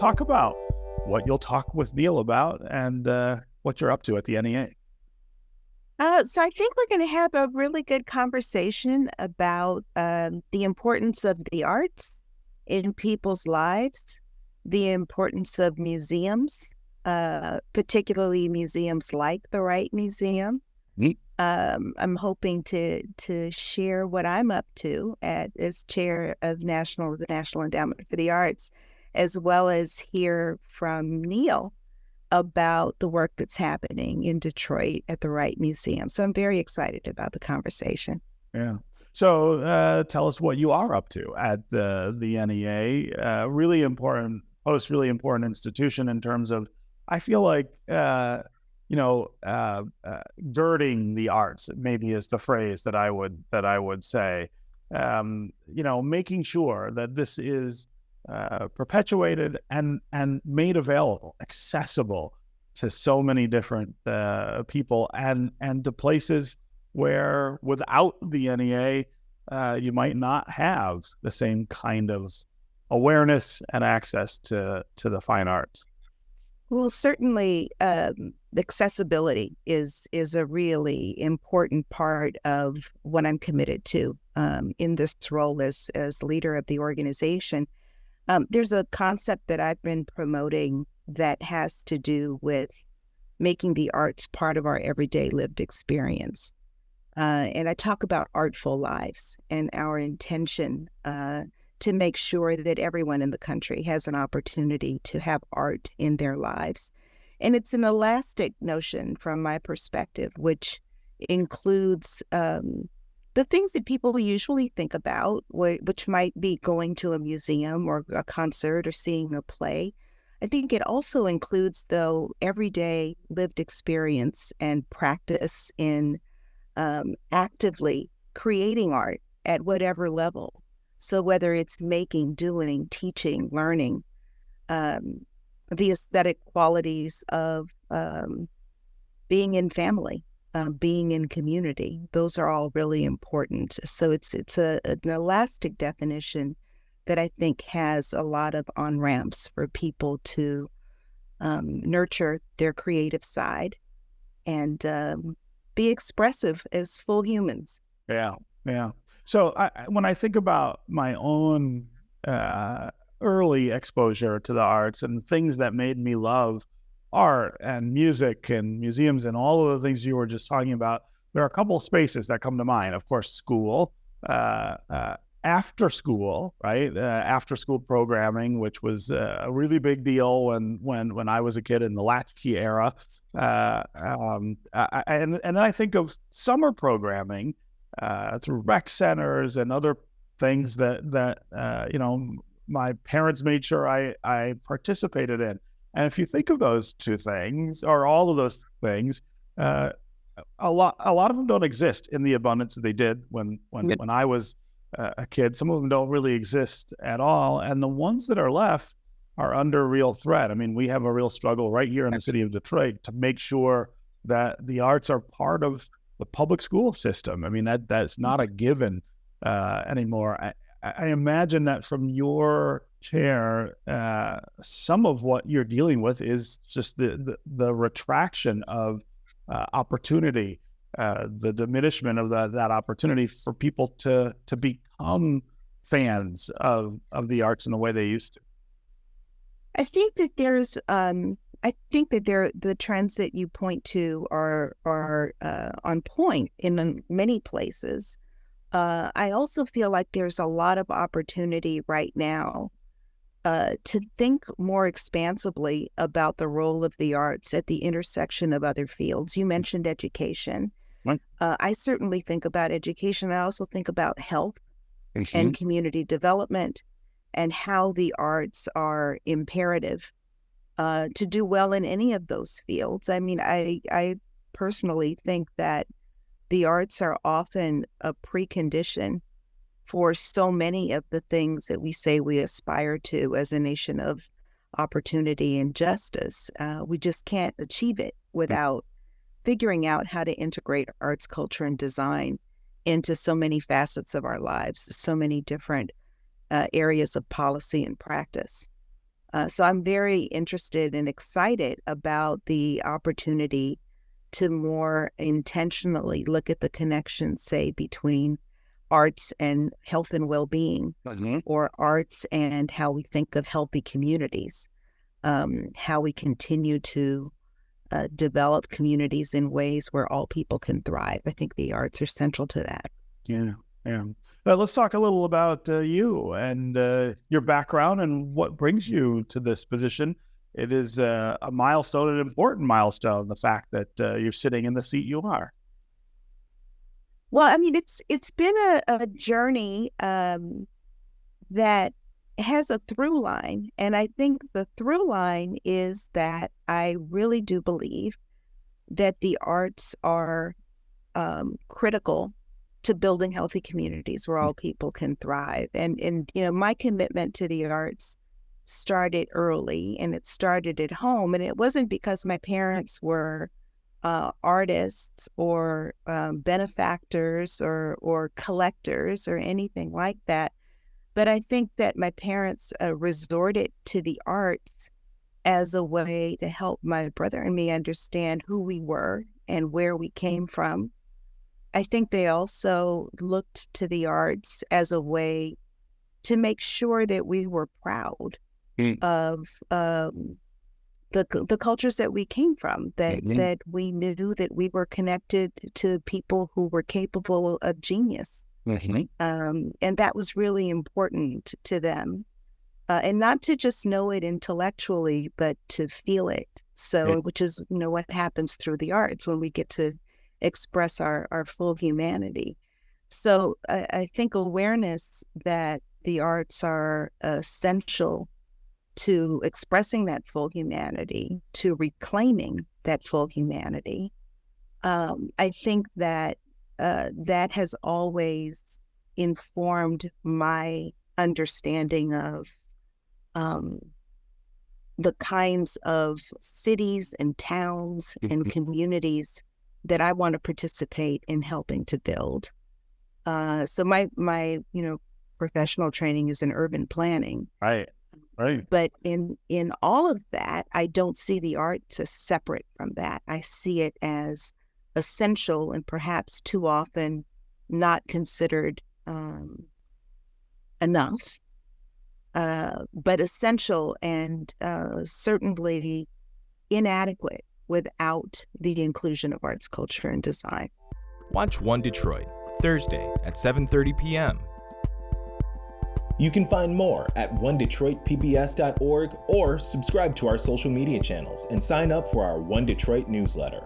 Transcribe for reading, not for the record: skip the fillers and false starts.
talk about what you'll talk with Neil about and what you're up to at the NEA. So I think we're going to have a really good conversation about the importance of the arts in people's lives, the importance of museums, particularly museums like the Wright Museum. I'm hoping to share what I'm up to as chair of the National Endowment for the Arts, as well as hear from Neil about the work that's happening in Detroit at the Wright Museum. So I'm very excited about the conversation. Yeah. So tell us what you are up to at the NEA. Really important institution in terms of, I feel like, girding the arts, maybe is the phrase that I would say. Making sure that this is perpetuated and made available, accessible to so many different people and to places where without the NEA, you might not have the same kind of awareness and access to the fine arts. Well, certainly accessibility is a really important part of what I'm committed to in this role as leader of the organization. There's a concept that I've been promoting that has to do with making the arts part of our everyday lived experience. And I talk about artful lives and our intention to make sure that everyone in the country has an opportunity to have art in their lives. And it's an elastic notion from my perspective, which includes the things that people usually think about, which might be going to a museum or a concert or seeing a play. I think it also includes, though, everyday lived experience and practice in actively creating art at whatever level. So whether it's making, doing, teaching, learning, the aesthetic qualities of being in family, being in community, those are all really important. So it's an elastic definition that I think has a lot of on-ramps for people to nurture their creative side and be expressive as full humans. Yeah. So when I think about my own early exposure to the arts and things that made me love art and music and museums and all of the things you were just talking about, there are a couple of spaces that come to mind. Of course, school, after school, right? After school programming, which was a really big deal when I was a kid in the latchkey era. And I think of summer programming through rec centers and other things that my parents made sure I participated in. And if you think of those two things, or all of those things, a lot of them don't exist in the abundance that they did when I was a kid. Some of them don't really exist at all, and the ones that are left are under real threat. I mean, we have a real struggle right here in the city of Detroit to make sure that the arts are part of the public school system. I mean, that's not a given anymore. I imagine that from your chair, some of what you're dealing with is just the retraction of opportunity, the diminishment of that opportunity for people to become fans of the arts in the way they used to. I think that the trends that you point to are on point in many places. I also feel like there's a lot of opportunity right now to think more expansively about the role of the arts at the intersection of other fields. You mentioned education. Right. I certainly think about education. I also think about health and community development and how the arts are imperative to do well in any of those fields. I mean, I personally think that the arts are often a precondition for so many of the things that we say we aspire to as a nation of opportunity and justice. We just can't achieve it without figuring out how to integrate arts, culture, and design into so many facets of our lives, so many different areas of policy and practice. So I'm very interested and excited about the opportunity to more intentionally look at the connection, say, between arts and health and well-being, or arts and how we think of healthy communities, how we continue to develop communities in ways where all people can thrive. I think the arts are central to that. Yeah, yeah. Let's talk a little about you and your background and what brings you to this position. It is a milestone, an important milestone, the fact that you're sitting in the seat you are. Well, I mean, it's been a journey that has a through line. And I think the through line is that I really do believe that the arts are critical to building healthy communities where all people can thrive. And my commitment to the arts started early, and it started at home. And it wasn't because my parents were artists or benefactors or collectors or anything like that. But I think that my parents resorted to the arts as a way to help my brother and me understand who we were and where we came from. I think they also looked to the arts as a way to make sure that we were proud of the cultures that we came from, that we knew that we were connected to people who were capable of genius. And that was really important to them. And not to just know it intellectually, but to feel it. So, which is, what happens through the arts when we get to express our full humanity. So I think awareness that the arts are essential to expressing that full humanity, to reclaiming that full humanity. I think that that has always informed my understanding of the kinds of cities and towns and communities that I want to participate in helping to build. So my professional training is in urban planning. Right. But in all of that, I don't see the arts as separate from that. I see it as essential and perhaps too often not considered enough, but essential and certainly inadequate without the inclusion of arts, culture, and design. Watch One Detroit, Thursday at 7:30 p.m. You can find more at onedetroitpbs.org or subscribe to our social media channels and sign up for our One Detroit newsletter.